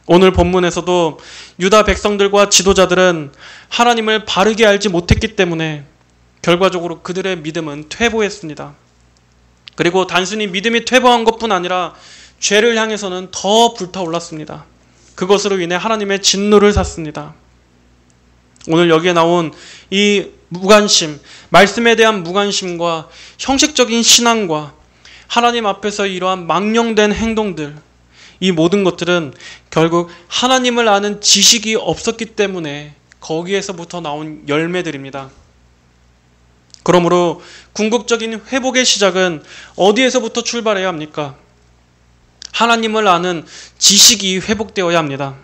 오늘 본문에서도 유다 백성들과 지도자들은 하나님을 바르게 알지 못했기 때문에 결과적으로 그들의 믿음은 퇴보했습니다. 그리고 단순히 믿음이 퇴보한 것뿐 아니라 죄를 향해서는 더 불타올랐습니다. 그것으로 인해 하나님의 진노를 샀습니다. 오늘 여기에 나온 이 무관심, 말씀에 대한 무관심과 형식적인 신앙과 하나님 앞에서 이러한 망령된 행동들, 이 모든 것들은 결국 하나님을 아는 지식이 없었기 때문에 거기에서부터 나온 열매들입니다. 그러므로 궁극적인 회복의 시작은 어디에서부터 출발해야 합니까? 하나님을 아는 지식이 회복되어야 합니다.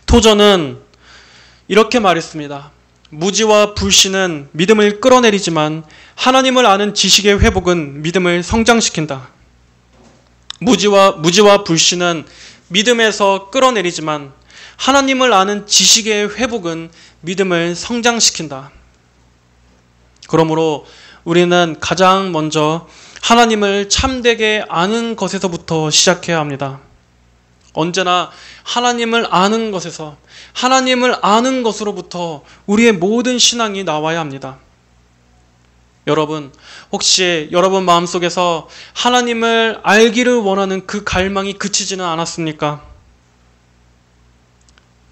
토저는 이렇게 말했습니다. 무지와 불신은 믿음을 끌어내리지만 하나님을 아는 지식의 회복은 믿음을 성장시킨다. 무지와 불신은 믿음에서 끌어내리지만 하나님을 아는 지식의 회복은 믿음을 성장시킨다. 그러므로 우리는 가장 먼저 하나님을 참되게 아는 것에서부터 시작해야 합니다. 언제나 하나님을 아는 것에서, 하나님을 아는 것으로부터 우리의 모든 신앙이 나와야 합니다. 여러분, 혹시 여러분 마음속에서 하나님을 알기를 원하는 그 갈망이 그치지는 않았습니까?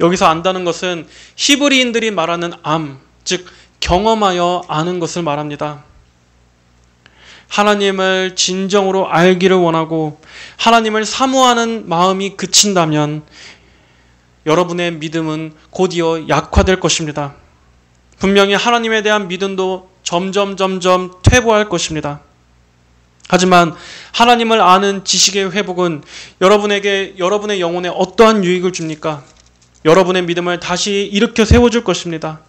여기서 안다는 것은 히브리인들이 말하는 암, 즉 경험하여 아는 것을 말합니다. 하나님을 진정으로 알기를 원하고 하나님을 사모하는 마음이 그친다면 여러분의 믿음은 곧이어 약화될 것입니다. 분명히 하나님에 대한 믿음도 점점 퇴보할 것입니다. 하지만 하나님을 아는 지식의 회복은 여러분에게, 여러분의 영혼에 어떠한 유익을 줍니까? 여러분의 믿음을 다시 일으켜 세워줄 것입니다.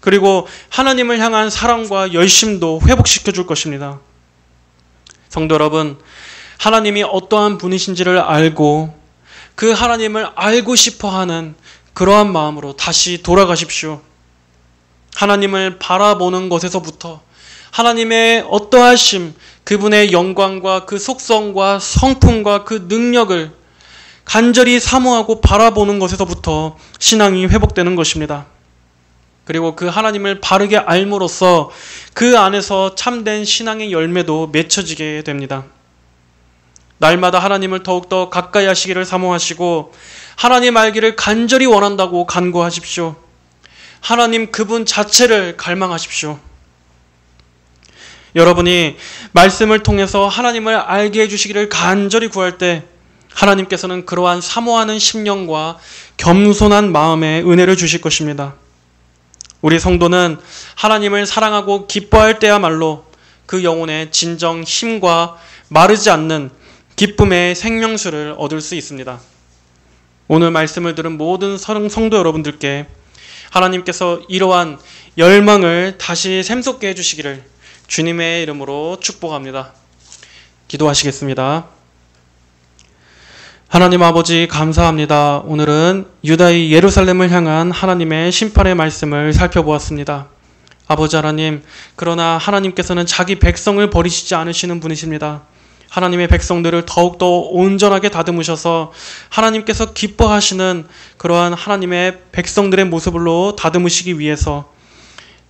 그리고 하나님을 향한 사랑과 열심도 회복시켜 줄 것입니다. 성도 여러분, 하나님이 어떠한 분이신지를 알고 그 하나님을 알고 싶어하는 그러한 마음으로 다시 돌아가십시오. 하나님을 바라보는 것에서부터 하나님의 어떠하심, 그분의 영광과 그 속성과 성품과 그 능력을 간절히 사모하고 바라보는 것에서부터 신앙이 회복되는 것입니다. 그리고 그 하나님을 바르게 알므로써 그 안에서 참된 신앙의 열매도 맺혀지게 됩니다. 날마다 하나님을 더욱더 가까이 하시기를 사모하시고 하나님 알기를 간절히 원한다고 간구하십시오. 하나님 그분 자체를 갈망하십시오. 여러분이 말씀을 통해서 하나님을 알게 해주시기를 간절히 구할 때 하나님께서는 그러한 사모하는 심령과 겸손한 마음의 은혜를 주실 것입니다. 우리 성도는 하나님을 사랑하고 기뻐할 때야말로 그 영혼의 진정 힘과 마르지 않는 기쁨의 생명수를 얻을 수 있습니다. 오늘 말씀을 들은 모든 성도 여러분들께 하나님께서 이러한 열망을 다시 샘솟게 해주시기를 주님의 이름으로 축복합니다. 기도하시겠습니다. 하나님 아버지 감사합니다. 오늘은 유다의 예루살렘을 향한 하나님의 심판의 말씀을 살펴보았습니다. 아버지 하나님, 그러나 하나님께서는 자기 백성을 버리시지 않으시는 분이십니다. 하나님의 백성들을 더욱더 온전하게 다듬으셔서 하나님께서 기뻐하시는 그러한 하나님의 백성들의 모습으로 다듬으시기 위해서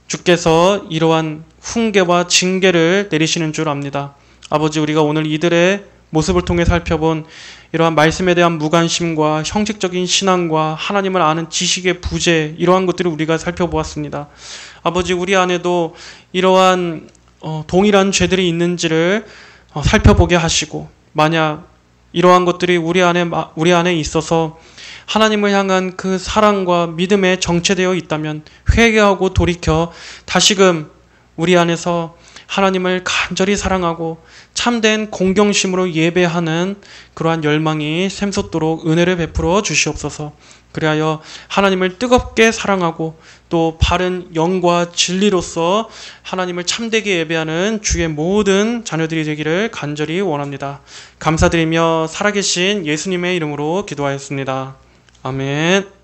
주께서 이러한 훈계와 징계를 내리시는 줄 압니다. 아버지, 우리가 오늘 이들의 모습을 통해 살펴본 이러한 말씀에 대한 무관심과 형식적인 신앙과 하나님을 아는 지식의 부재, 이러한 것들을 우리가 살펴보았습니다. 아버지, 우리 안에도 이러한 동일한 죄들이 있는지를 살펴보게 하시고, 만약 이러한 것들이 우리 안에 있어서 하나님을 향한 그 사랑과 믿음에 정체되어 있다면 회개하고 돌이켜 다시금 우리 안에서 하나님을 간절히 사랑하고 참된 공경심으로 예배하는 그러한 열망이 샘솟도록 은혜를 베풀어 주시옵소서. 그리하여 하나님을 뜨겁게 사랑하고 또 바른 영과 진리로서 하나님을 참되게 예배하는 주의 모든 자녀들이 되기를 간절히 원합니다. 감사드리며 살아계신 예수님의 이름으로 기도하였습니다. 아멘.